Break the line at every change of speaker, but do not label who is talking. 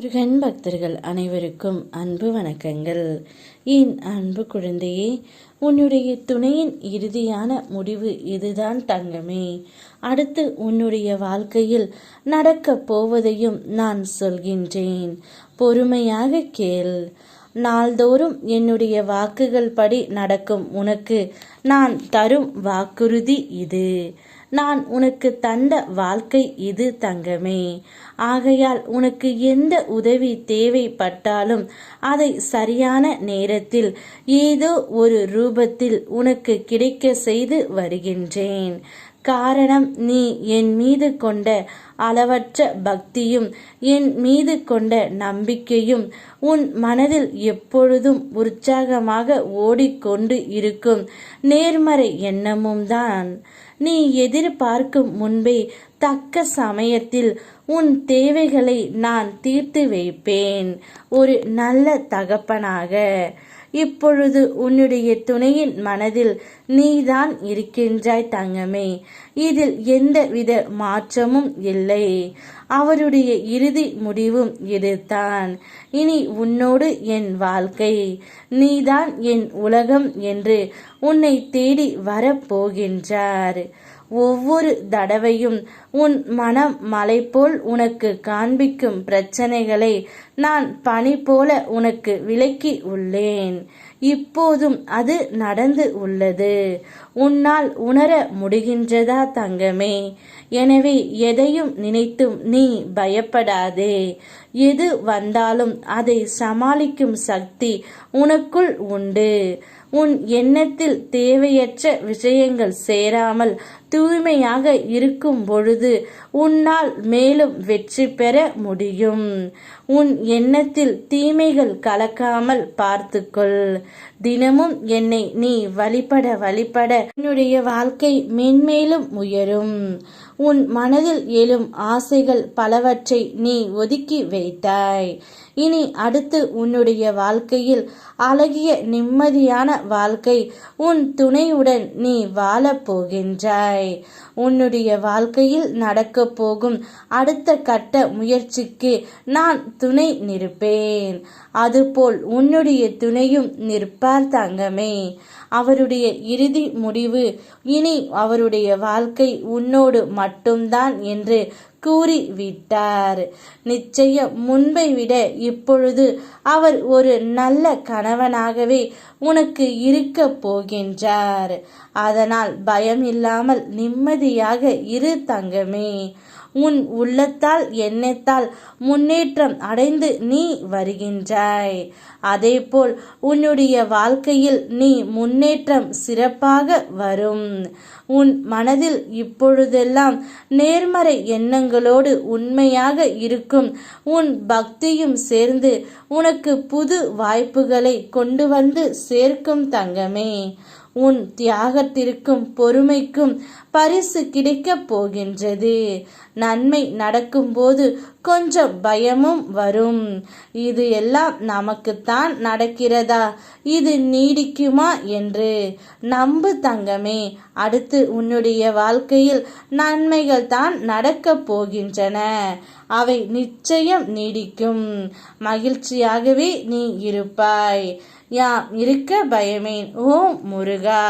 முருகன் பக்தர்கள் அனைவருக்கும் அன்பு வணக்கங்கள். என் அன்பு குழந்தையே, உன்னுடைய துணையின் இறுதியான முடிவு இதுதான் தங்கமே. அடுத்து உன்னுடைய வாழ்க்கையில் நடக்கப் போவதையும் நான் சொல்கின்றேன். பொறுமையாக கேள். நாள்தோறும் என்னுடைய வாக்குகள் படி நடக்கும் உனக்கு நான் தரும் வாக்குறுதி இது. நான் உனக்கு தந்த வாழ்க்கை இது தங்கமே. ஆகையால் உனக்கு எந்த உதவி தேவைப்பட்டாலும் அதை சரியான நேரத்தில் ஏதோ ஒரு ரூபத்தில் உனக்கு கிடைக்க செய்து வருகின்றேன். காரணம், நீ என் மீது கொண்ட அளவற்ற பக்தியும் என் மீது கொண்ட நம்பிக்கையும் உன் மனதில் எப்பொழுதும் உற்சாகமாக ஓடிக்கொண்டு இருக்கும் நேர்மறை எண்ணமும் தான். நீ எதிர்பார்க்கும் முன்பே தக்க சமயத்தில் உன் தேவைகளை நான் தீர்த்து வைப்பேன். ஒரு நல்ல தகப்பனாக இப்பொழுது உன்னுடைய துணையின் மனதில் நீதான் இருக்கின்றாய் தங்கமே. இதில் எந்தவித மாற்றமும் இல்லை. அவருடைய இறுதி முடிவும் இதுதான். இனி உன்னோடு என் வாழ்க்கை, நீதான் என் உலகம் என்று உன்னை தேடி வரப்போகின்றார். ஒவ்வொரு தடவையும் உன் மனம் மலை போல் உனக்கு காண்பிக்கும் பிரச்சனைகளை நான் பனி போல உனக்கு விலக்கி உள்ளேன். இப்போதும் அது நடந்து உள்ளது. உன்னால் உணர முடிகின்றதா தங்கமே? எனவே எதையும் நினைத்தும் நீ பயப்படாதே. எது வந்தாலும் அதை சமாளிக்கும் சக்தி உனக்குள் உண்டு. உன் எண்ணத்தில் தேவையற்ற விஷயங்கள் சேராமல் தூய்மையாக இருக்கும் பொழுது உன்னால் மேலும் வெற்றி பெற முடியும். உன் எண்ணத்தில் தீமைகள் கலக்காமல் பார்த்துக்கொள். தினமும் என்னை நீ வழிபட வழிபட உன்னுடைய வாழ்க்கை மென்மேலும் உயரும். உன் மனதில் எழும் ஆசைகள் பலவற்றை நீ ஒதுக்கி வைத்தாய். இனி அடுத்து உன்னுடைய வாழ்க்கையில் அழகிய நிம்மதியான வாழ்க்கை உன் துணையுடன் நீ வாழப் போகின்றாய். உன்னுடைய வாழ்க்கையில் நடக்கப் போகும் அடுத்த கட்ட முயற்சிக்கு நான் துணை நிற்பேன். அதுபோல் உன்னுடைய துணையும் நிற்பார் தங்கமே. அவருடைய இறுதி முடிவு இனி அவருடைய வாழ்க்கை உன்னோடு மட்டும்தான் என்று கூறிவிட்டார். நிச்சயம் முன்பை விட இப்பொழுது அவர் ஒரு நல்ல கணவனாகவே உனக்கு இருக்க போகின்றார். அதனால் பயம் இல்லாமல் நிம்மதியாக இரு தங்கமே. உன் உள்ளத்தால் எண்ணத்தால் முன்னேற்றம் அடைந்து நீ வருகின்றாய். அதேபோல் உன்னுடைய வாழ்க்கையில் நீ முன்னேற்றம் சிறப்பாக வரும். உன் மனதில் இப்பொழுதெல்லாம் நேர்மறை எண்ணங்களோடு உண்மையாக இருக்கும் உன் பக்தியும் சேர்ந்து உனக்கு புது வாய்ப்புகளை கொண்டு வந்து சேர்க்கும் தங்கமே. உன் தியாகத்திற்கும் பொறுமைக்கும் பரிசு கிடைக்கப் போகின்றது. நன்மை நடக்கும்போது கொஞ்சம் பயமும் வரும். இது எல்லாம் நமக்குத்தான் நடக்கிறதா, இது நீடிக்குமா என்று நம்பு தங்கமே. அடுத்து உன்னுடைய வாழ்க்கையில் நன்மைகள் தான் நடக்கப் போகின்றன. அவை நிச்சயம் நீடிக்கும். மகிழ்ச்சியாகவே நீ இருப்பாய். யாம் இருக்க பயமேன். ஓம் முருகா.